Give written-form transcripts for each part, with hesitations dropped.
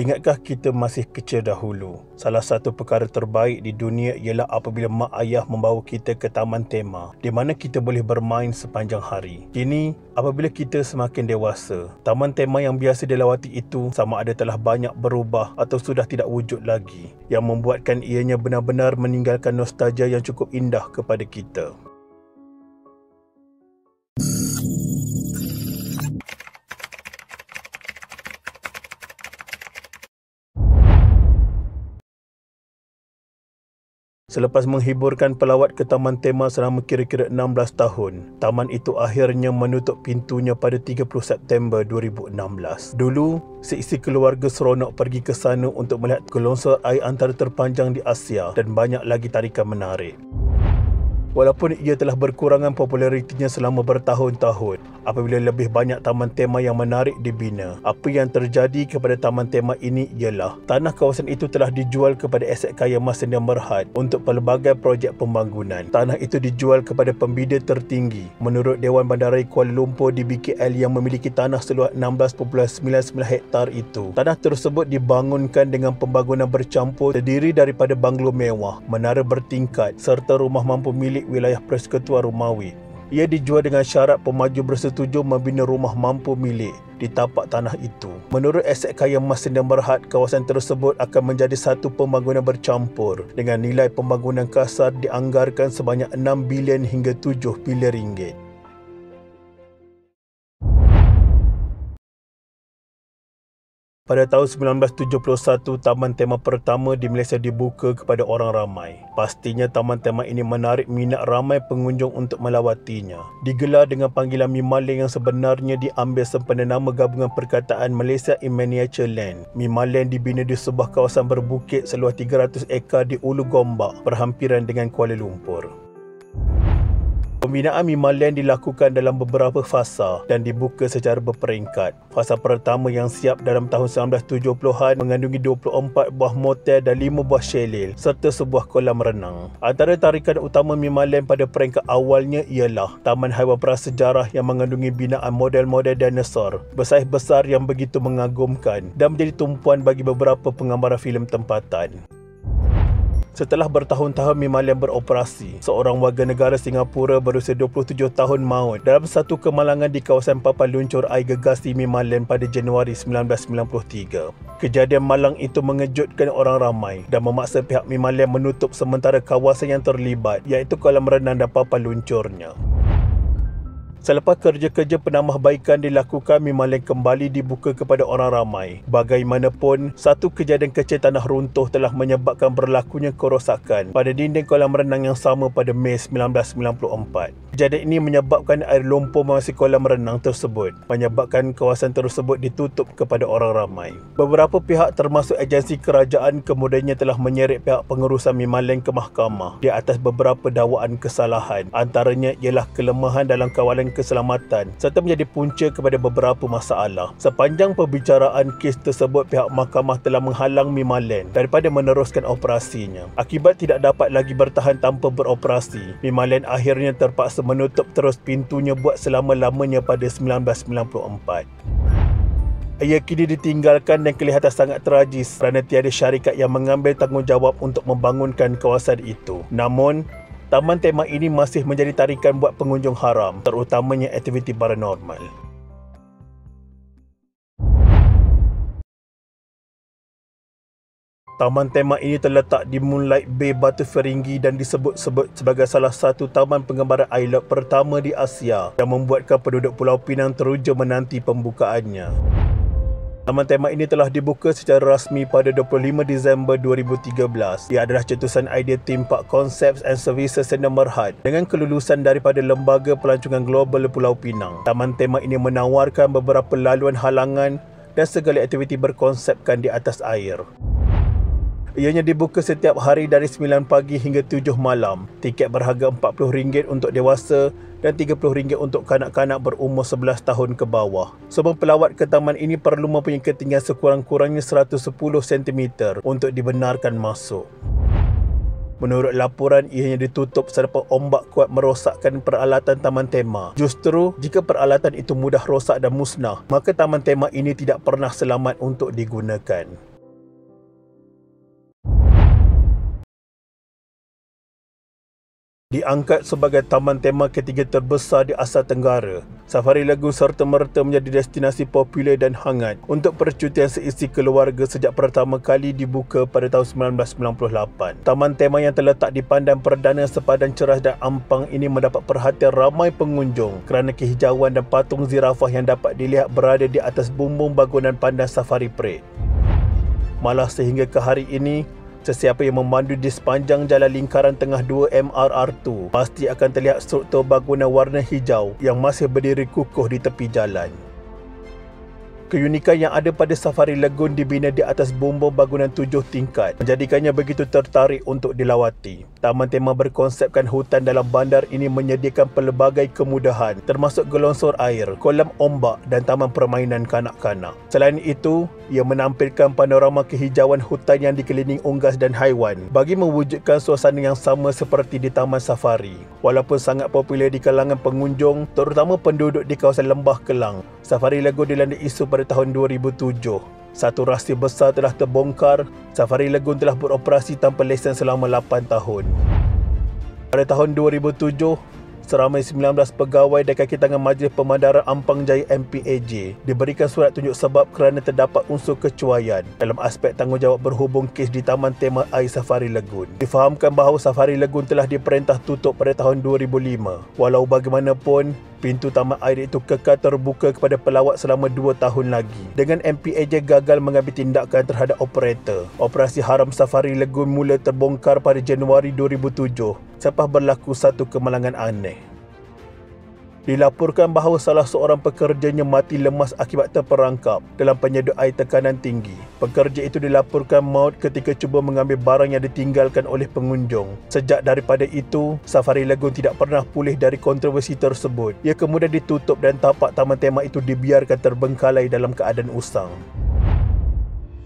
Ingatkah kita masih kecil dahulu? Salah satu perkara terbaik di dunia ialah apabila mak ayah membawa kita ke taman tema, di mana kita boleh bermain sepanjang hari. Kini, apabila kita semakin dewasa, taman tema yang biasa dilawati itu sama ada telah banyak berubah atau sudah tidak wujud lagi, yang membuatkan ianya benar-benar meninggalkan nostalgia yang cukup indah kepada kita. Selepas menghiburkan pelawat ke taman tema selama kira-kira 16 tahun, taman itu akhirnya menutup pintunya pada 30 September 2016. Dulu, seisi keluarga seronok pergi ke sana untuk melihat gelongsor air antara terpanjang di Asia dan banyak lagi tarikan menarik. Walaupun ia telah berkurangan popularitinya selama bertahun-tahun, apabila lebih banyak taman tema yang menarik dibina, apa yang terjadi kepada taman tema ini ialah tanah kawasan itu telah dijual kepada aset kaya Mas Sdn Bhd untuk pelbagai projek pembangunan. Tanah itu dijual kepada pembida tertinggi menurut Dewan Bandaraya Kuala Lumpur di BKL yang memiliki tanah seluas 16.99 hektar itu. Tanah tersebut dibangunkan dengan pembangunan bercampur terdiri daripada banglo mewah, menara bertingkat serta rumah mampu milik wilayah Persekutuan Romawi. Ia dijual dengan syarat pemaju bersetuju membina rumah mampu milik di tapak tanah itu. Menurut aset kaya Mas Sdn Bhd, kawasan tersebut akan menjadi satu pembangunan bercampur dengan nilai pembangunan kasar dianggarkan sebanyak 6 bilion hingga 7 bilion ringgit. Pada tahun 1971, taman tema pertama di Malaysia dibuka kepada orang ramai. Pastinya taman tema ini menarik minat ramai pengunjung untuk melawatinya. Digelar dengan panggilan Mimaland yang sebenarnya diambil sempena nama gabungan perkataan Malaysia in Miniature Land. Mimaland dibina di sebuah kawasan berbukit seluas 300 ekar di Ulu Gombak, berhampiran dengan Kuala Lumpur. Pembinaan Mimaland dilakukan dalam beberapa fasa dan dibuka secara berperingkat. Fasa pertama yang siap dalam tahun 1970-an mengandungi 24 buah motel dan 5 buah chalet serta sebuah kolam renang. Antara tarikan utama Mimaland pada peringkat awalnya ialah Taman Haiwan Prasejarah yang mengandungi binaan model-model dinosaur bersaiz besar yang begitu mengagumkan dan menjadi tumpuan bagi beberapa penggambaran filem tempatan. Setelah bertahun-tahun Mimaland beroperasi, seorang warga negara Singapura berusia 27 tahun maut dalam satu kemalangan di kawasan papan luncur air gegasi Mimaland pada Januari 1993. Kejadian malang itu mengejutkan orang ramai dan memaksa pihak Mimaland menutup sementara kawasan yang terlibat, iaitu kolam renang dan papan luncurnya. Selepas kerja-kerja penambahbaikan dilakukan, Mimaland kembali dibuka kepada orang ramai. Bagaimanapun, satu kejadian kecil tanah runtuh telah menyebabkan berlakunya kerosakan pada dinding kolam renang yang sama pada Mei 1994. Kejadian ini menyebabkan air lumpur memasuki kolam renang tersebut, menyebabkan kawasan tersebut ditutup kepada orang ramai. Beberapa pihak termasuk agensi kerajaan kemudiannya telah menyeret pihak pengurusan Mimaland ke mahkamah di atas beberapa dakwaan kesalahan. Antaranya ialah kelemahan dalam kawalan keselamatan serta menjadi punca kepada beberapa masalah. Sepanjang pembicaraan kes tersebut, pihak mahkamah telah menghalang Mimaland daripada meneruskan operasinya. Akibat tidak dapat lagi bertahan tanpa beroperasi, Mimaland akhirnya terpaksa menutup terus pintunya buat selama-lamanya pada 1994. Ia kini ditinggalkan dan kelihatan sangat tragis kerana tiada syarikat yang mengambil tanggungjawab untuk membangunkan kawasan itu. Namun, taman tema ini masih menjadi tarikan buat pengunjung haram, terutamanya aktiviti paranormal. Taman tema ini terletak di Moonlight Bay, Batu Feringgi dan disebut-sebut sebagai salah satu taman penggambaran air laut pertama di Asia yang membuatkan penduduk Pulau Pinang teruja menanti pembukaannya. Taman tema ini telah dibuka secara rasmi pada 25 Disember 2013. Ia adalah cetusan idea Theme Park Concepts and Services Sdn Bhd dengan kelulusan daripada Lembaga Pelancongan Global Pulau Pinang. Taman tema ini menawarkan beberapa laluan halangan dan segala aktiviti berkonsepkan di atas air. Ianya dibuka setiap hari dari 9 pagi hingga 7 malam. Tiket berharga RM40 untuk dewasa dan RM30 untuk kanak-kanak berumur 11 tahun ke bawah. Semua pelawat ke taman ini perlu mempunyai ketinggian sekurang-kurangnya 110 cm untuk dibenarkan masuk. Menurut laporan, ianya ditutup selepas ombak kuat merosakkan peralatan taman tema. Justru, jika peralatan itu mudah rosak dan musnah, maka taman tema ini tidak pernah selamat untuk digunakan. Diangkat sebagai taman tema ketiga terbesar di Asia Tenggara, Safari Lagoon serta-merta menjadi destinasi popular dan hangat untuk percutian seisi keluarga sejak pertama kali dibuka pada tahun 1998. Taman tema yang terletak di Pandan Perdana sepadan cerah dan ampang ini mendapat perhatian ramai pengunjung kerana kehijauan dan patung zirafah yang dapat dilihat berada di atas bumbung bangunan Pandan Safari Parade. Malah sehingga ke hari ini, sesiapa yang memandu di sepanjang jalan lingkaran tengah 2 MRR2 pasti akan terlihat struktur bangunan warna hijau yang masih berdiri kukuh di tepi jalan. Keunikan yang ada pada Safari Lagoon dibina di atas bumbung bangunan 7 tingkat menjadikannya begitu tertarik untuk dilawati. Taman tema berkonsepkan hutan dalam bandar ini menyediakan pelbagai kemudahan termasuk gelongsor air, kolam ombak dan taman permainan kanak-kanak. Selain itu, ia menampilkan panorama kehijauan hutan yang dikelilingi unggas dan haiwan bagi mewujudkan suasana yang sama seperti di Taman Safari. Walaupun sangat popular di kalangan pengunjung, terutama penduduk di kawasan Lembah Kelang, Safari Lagoon dilanda isu pada tahun 2007. Satu rahsia besar telah terbongkar, Safari Lagoon telah beroperasi tanpa lesen selama 8 tahun. Pada tahun 2007, seramai 19 pegawai dan kaki tangan Majlis Pemandaran Ampang Jaya MPAJ diberikan surat tunjuk sebab kerana terdapat unsur kecuaian dalam aspek tanggungjawab berhubung kes di Taman Tema Air Safari Lagoon. Difahamkan bahawa Safari Lagoon telah diperintah tutup pada tahun 2005. Walau bagaimanapun, pintu taman air itu kekal terbuka kepada pelawat selama 2 tahun lagi. Dengan MPAJ gagal mengambil tindakan terhadap operator, operasi haram Safari Lagoon mula terbongkar pada Januari 2007 selepas berlaku satu kemalangan aneh. Dilaporkan bahawa salah seorang pekerjanya mati lemas akibat terperangkap dalam penyedut air tekanan tinggi. Pekerja itu dilaporkan maut ketika cuba mengambil barang yang ditinggalkan oleh pengunjung. Sejak daripada itu, Safari Lagoon tidak pernah pulih dari kontroversi tersebut. Ia kemudian ditutup dan tapak taman tema itu dibiarkan terbengkalai dalam keadaan usang.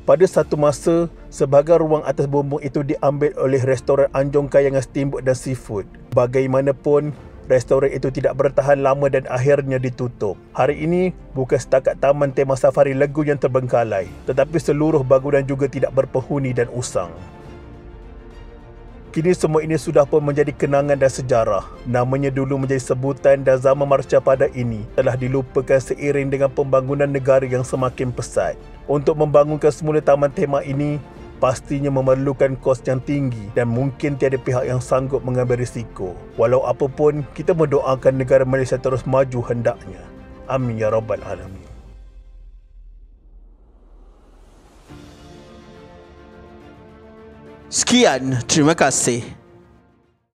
Pada satu masa, sebahagian ruang atas bumbung itu diambil oleh restoran Anjong Kayangan Steamboat dan Seafood. Bagaimanapun, restoran itu tidak bertahan lama dan akhirnya ditutup. Hari ini, bukan setakat taman tema Safari Lagoon yang terbengkalai, tetapi seluruh bangunan juga tidak berpenghuni dan usang. Kini semua ini sudah pun menjadi kenangan dan sejarah. Namanya dulu menjadi sebutan dan zaman Marcha pada ini telah dilupakan seiring dengan pembangunan negara yang semakin pesat. Untuk membangunkan semula taman tema ini, pastinya memerlukan kos yang tinggi dan mungkin tiada pihak yang sanggup mengambil risiko. Walau apapun, kita mendoakan negara Malaysia terus maju hendaknya. Amin ya Rabbal Alamin. Sekian, terima kasih.